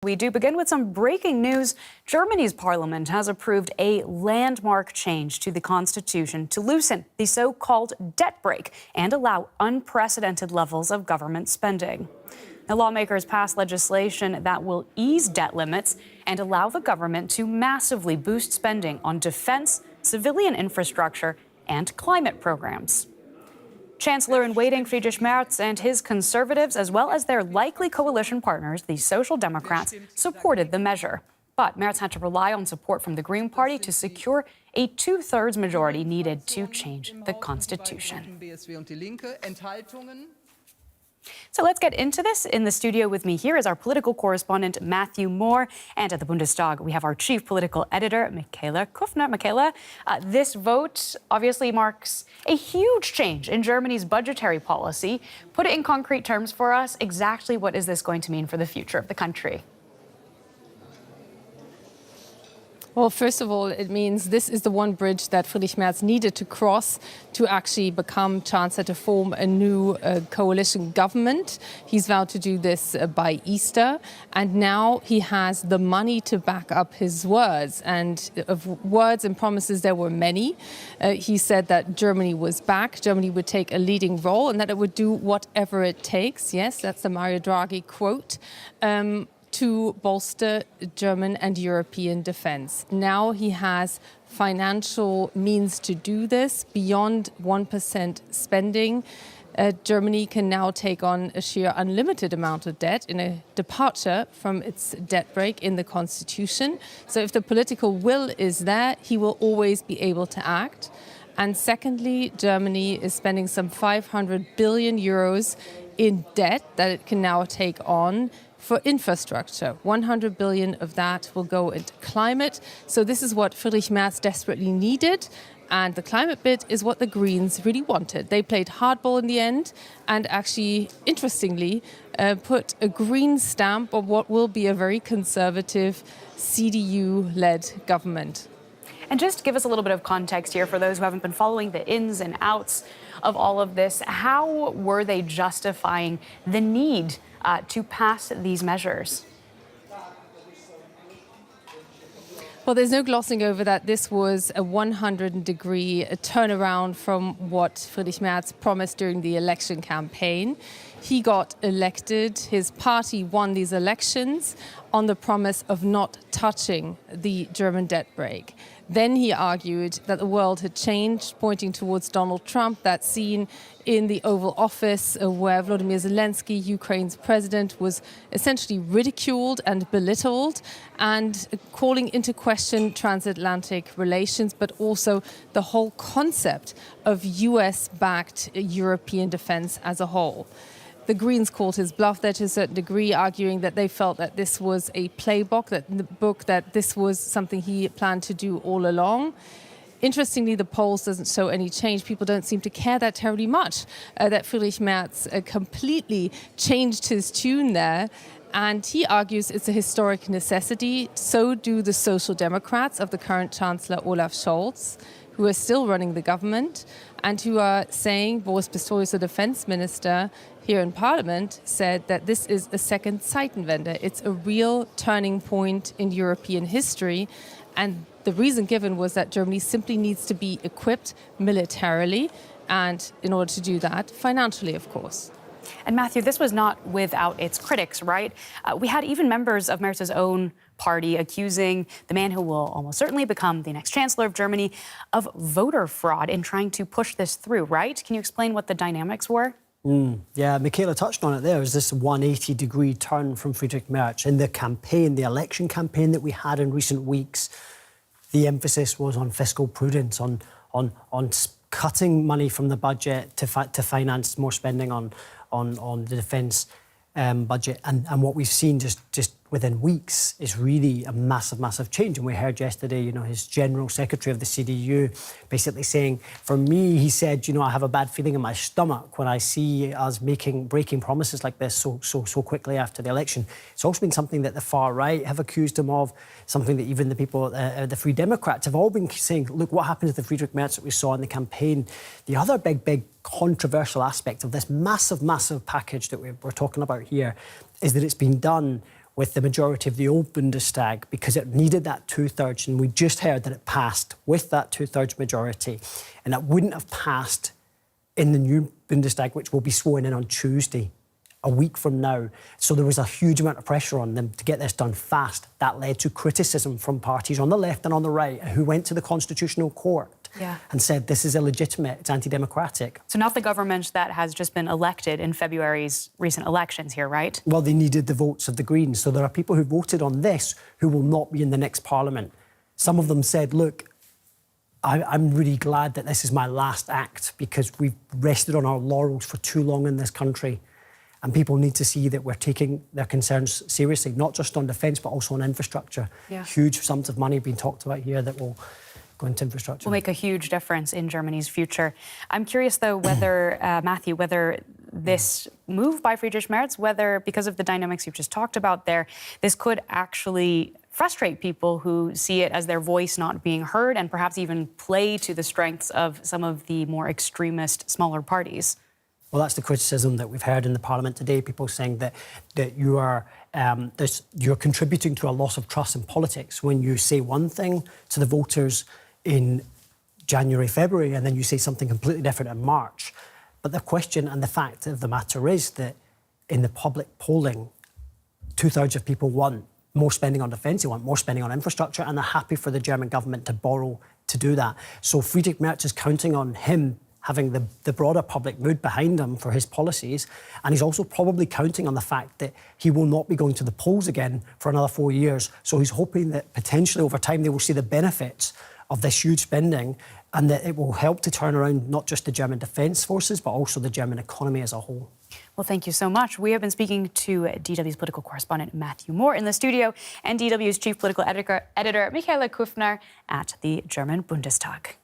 we do begin with some breaking news. Germany's parliament has approved a landmark change to the constitution to loosen the so-called debt brake and allow unprecedented levels of government spending. The lawmakers passed legislation that will ease debt limits and allow the government to massively boost spending on defense, civilian infrastructure, and climate programs. Chancellor-in-waiting Friedrich Merz and his Conservatives, as well as their likely coalition partners, the Social Democrats, supported the measure. But Merz had to rely on support from the Green Party to secure a two-thirds majority needed to change the constitution. So let's get into this. In the studio with me here is our political correspondent, Matthew Moore. And at the Bundestag, we have our chief political editor, Michaela Kufner. Michaela, this vote obviously marks a huge change in Germany's budgetary policy. Put it in concrete terms for us. Exactly what is this going to mean for the future of the country? Well, first of all, it means this is the one bridge that Friedrich Merz needed to cross to actually become chancellor, to form a new coalition government. He's vowed to do this by Easter, and now he has the money to back up his words. And of words and promises, there were many. He said that Germany was back, Germany would take a leading role, and that it would do whatever it takes. Yes, that's the Mario Draghi quote. To bolster German and European defense. Now he has financial means to do this beyond 1% spending. Germany can now take on a sheer unlimited amount of debt in a departure from its debt brake in the constitution. So if the political will is there, he will always be able to act. And secondly, Germany is spending some 500 billion euros in debt that it can now take on for infrastructure. 100 billion of that will go into climate. So this is what Friedrich Merz desperately needed. And the climate bit is what the Greens really wanted. They played hardball in the end and actually, interestingly, put a green stamp on what will be a very conservative CDU-led government. And just give us a little bit of context here for those who haven't been following the ins and outs of all of this. How were they justifying the need to pass these measures? Well, there's no glossing over that. This was a 100-degree turnaround from what Friedrich Merz promised during the election campaign. He got elected, his party won these elections on the promise of not touching the German debt brake. Then he argued that the world had changed, pointing towards Donald Trump, that scene in the Oval Office where Volodymyr Zelensky, Ukraine's president, was essentially ridiculed and belittled and calling into question transatlantic relations, but also the whole concept of US-backed European defense as a whole. The Greens called his bluff there to a certain degree, arguing that they felt that this was a playbook, that this was something he planned to do all along. Interestingly, the polls doesn't show any change. People don't seem to care that terribly much that Friedrich Merz completely changed his tune there. And he argues it's a historic necessity. So do the Social Democrats of the current Chancellor Olaf Scholz, who are still running the government and who are saying, Boris Pistorius, the defense minister here in Parliament, said that this is a second Zeitenwende. It's a real turning point in European history. And the reason given was that Germany simply needs to be equipped militarily, and in order to do that, financially, of course. And Matthew, this was not without its critics, right? We had even members of Merz's own party accusing the man who will almost certainly become the next chancellor of Germany of voter fraud in trying to push this through, right? Can you explain what the dynamics were? Yeah, Michaela touched on it there. It was this 180-degree turn from Friedrich Merz. In the campaign, the election campaign that we had in recent weeks, the emphasis was on fiscal prudence, on cutting money from the budget to finance more spending on the defence budget. And what we've seen just within weeks is really a massive change. And we heard yesterday, his general secretary of the CDU basically saying, for me, he said, I have a bad feeling in my stomach when I see us breaking promises like this so quickly after the election. It's also been something that the far right have accused him of, something that even the people, the Free Democrats have all been saying, look, what happens to the Friedrich Merz that we saw in the campaign? The other big controversial aspect of this massive package that we're talking about here is that it's been done with the majority of the old Bundestag because it needed that two-thirds, and we just heard that it passed with that two-thirds majority, and it wouldn't have passed in the new Bundestag, which will be sworn in on Tuesday, a week from now. So there was a huge amount of pressure on them to get this done fast. That led to criticism from parties on the left and on the right who went to the Constitutional Court and said this is illegitimate, it's anti-democratic. So not the government that has just been elected in February's recent elections here, right? Well, they needed the votes of the Greens. So there are people who voted on this who will not be in the next Parliament. Some of them said, look, I'm really glad that this is my last act because we've rested on our laurels for too long in this country. And people need to see that we're taking their concerns seriously, not just on defence, but also on infrastructure. Huge sums of money being talked about here that will go into infrastructure. Will make a huge difference in Germany's future. I'm curious, though, whether, Matthew, whether this move by Friedrich Merz, whether, because of the dynamics you've just talked about there, this could actually frustrate people who see it as their voice not being heard and perhaps even play to the strengths of some of the more extremist, smaller parties. Well, that's the criticism that we've heard in the Parliament today. People saying that you're contributing to a loss of trust in politics when you say one thing to the voters in January, February, and then you say something completely different in March. But the question and the fact of the matter is that in the public polling, two-thirds of people want more spending on defence, they want more spending on infrastructure, and they're happy for the German government to borrow to do that. So Friedrich Merz is counting on him having the broader public mood behind him for his policies. And he's also probably counting on the fact that he will not be going to the polls again for another 4 years. So he's hoping that potentially over time they will see the benefits of this huge spending and that it will help to turn around not just the German defence forces, but also the German economy as a whole. Well, thank you so much. We have been speaking to DW's political correspondent Matthew Moore in the studio and DW's chief political editor Michaela Kufner at the German Bundestag.